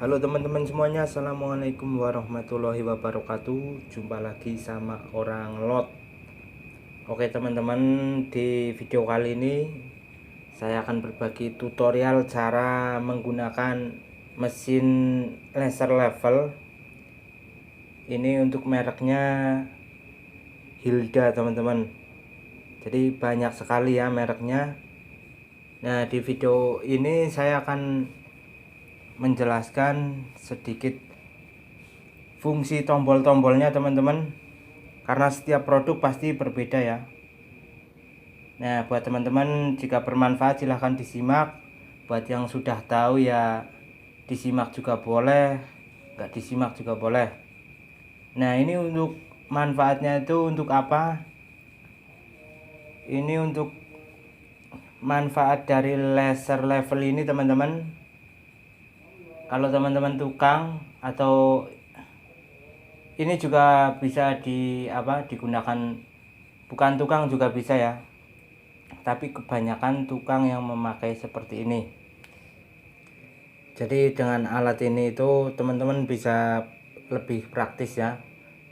Halo teman-teman semuanya, assalamualaikum warahmatullahi wabarakatuh. Jumpa lagi sama orang lot. Oke teman-teman, di video kali ini saya akan berbagi tutorial cara menggunakan mesin laser level. Ini untuk mereknya Hilda teman-teman. Jadi banyak sekali ya mereknya. Nah, di video ini saya akan menjelaskan sedikit fungsi tombol-tombolnya teman-teman, karena setiap produk pasti berbeda ya. Nah, buat teman-teman jika bermanfaat silahkan disimak. Buat yang sudah tahu ya disimak juga boleh, nggak disimak juga boleh. Nah, ini untuk manfaatnya itu untuk apa? Ini untuk manfaat dari laser level ini teman-teman. Kalau teman-teman tukang atau ini juga bisa digunakan, bukan tukang juga bisa ya, tapi kebanyakan tukang yang memakai seperti ini. Jadi dengan alat ini itu teman-teman bisa lebih praktis ya.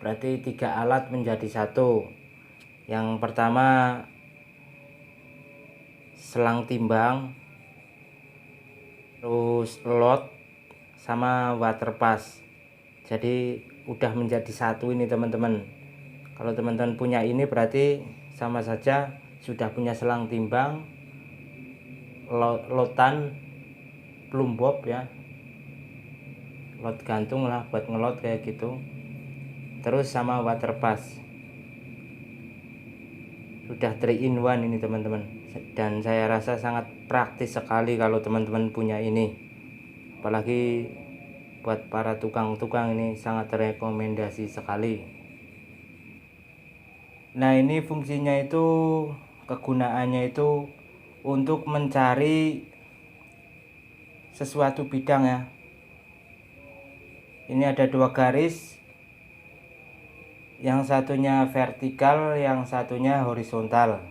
Berarti 3 alat menjadi satu. Yang pertama selang timbang, terus lot sama water pass. Jadi udah menjadi satu ini teman-teman. Kalau teman-teman punya ini berarti sama saja sudah punya selang timbang, lotan, plumb bob ya, lot gantung lah buat ngelot kayak gitu, terus sama water pass. Sudah 3 in 1 ini teman-teman, dan saya rasa sangat praktis sekali kalau teman-teman punya ini, apalagi buat para tukang-tukang ini sangat rekomendasi sekali. Nah, ini fungsinya itu, kegunaannya itu untuk mencari sesuatu bidang ya. Ini ada 2 garis, yang satunya vertikal, yang satunya horizontal.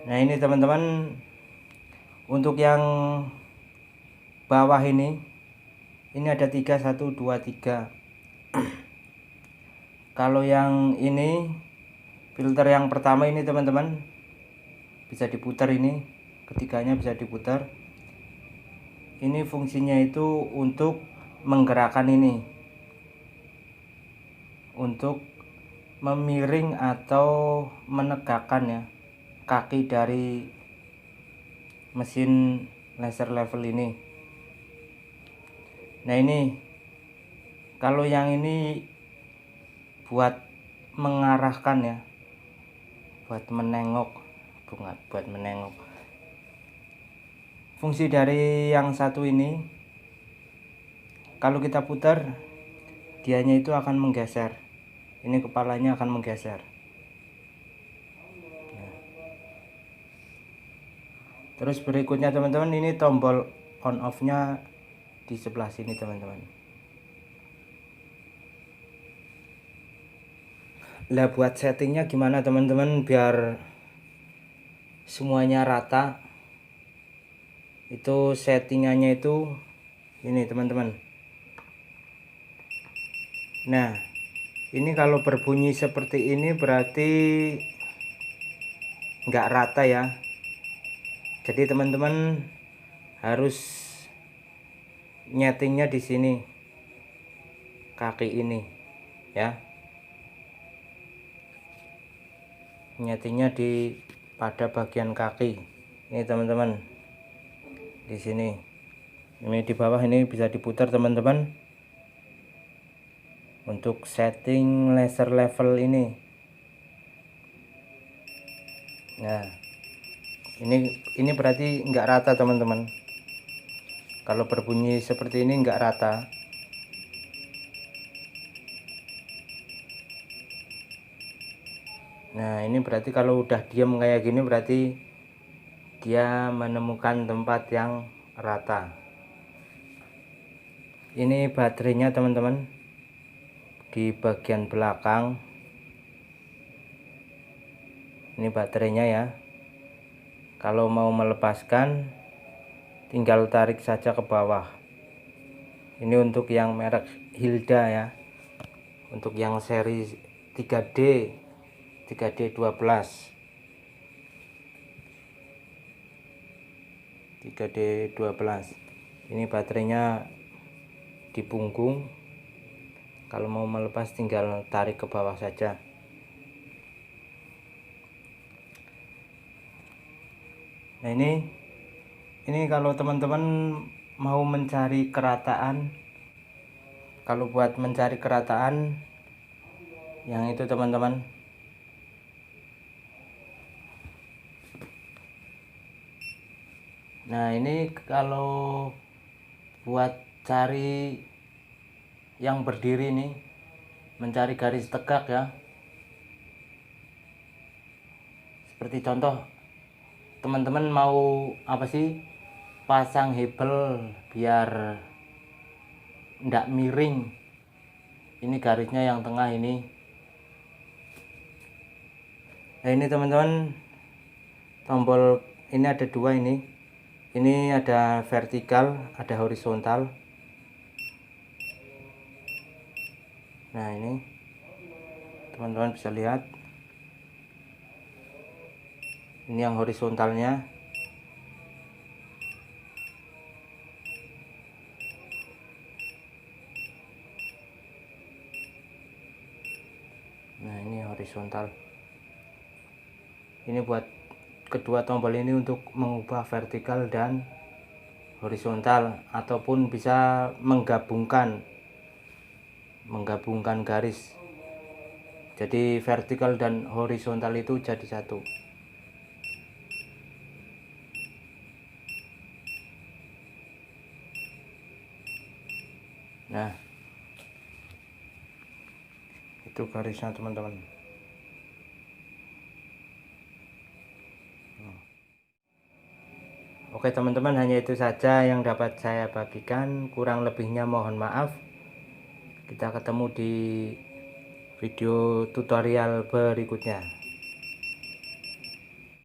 Nah, ini teman-teman, untuk yang bawah ini ada 3, 1, 2, 3. Kalau yang ini filter yang pertama ini teman-teman bisa diputar, ini ketiganya bisa diputar. Ini fungsinya itu untuk menggerakkan ini, untuk memiring atau menegakkan ya kaki dari mesin laser level ini. Nah, ini kalau yang ini buat mengarahkan ya, buat menengok, bukan buat menengok. Fungsi dari yang satu ini, kalau kita putar dianya itu akan menggeser, ini kepalanya akan menggeser. Terus berikutnya teman-teman, ini tombol on off nya di sebelah sini teman-teman. Lah, buat settingnya gimana teman-teman biar semuanya rata? Itu settingannya itu ini teman-teman. Nah, ini kalau berbunyi seperti ini berarti nggak rata ya. Jadi teman-teman harus nyetingnya di sini, kaki ini ya, nyetingnya di pada bagian kaki ini teman-teman, di sini. Ini di bawah ini bisa diputar teman-teman untuk setting laser level ini. Nah, ini berarti nggak rata teman-teman. Kalau berbunyi seperti ini nggak rata. Nah, ini berarti kalau udah diam kayak gini berarti dia menemukan tempat yang rata. Ini baterainya teman-teman di bagian belakang. Ini baterainya ya. Kalau mau melepaskan tinggal tarik saja ke bawah. Ini untuk yang merek Hilda ya, untuk yang seri 3D 3D12 ini baterainya di punggung. Kalau mau melepas tinggal tarik ke bawah saja. Nah ini kalau teman-teman mau mencari kerataan, kalau buat mencari kerataan yang itu teman-teman, nah ini kalau buat cari yang berdiri nih, mencari garis tegak ya, seperti contoh teman-teman mau apa sih, pasang hebel biar ndak miring. Ini garisnya yang tengah ini. Nah ini teman-teman, tombol ini ada dua ini ada vertikal, ada horizontal. Nah ini teman-teman bisa lihat, ini yang horizontalnya. Nah ini horizontal. Ini buat kedua tombol ini untuk mengubah vertikal dan horizontal, ataupun bisa menggabungkan garis, jadi vertikal dan horizontal itu jadi satu. Nah itu garisnya teman-teman. Oke teman-teman, hanya itu saja yang dapat saya bagikan, kurang lebihnya mohon maaf. Kita ketemu di video tutorial berikutnya.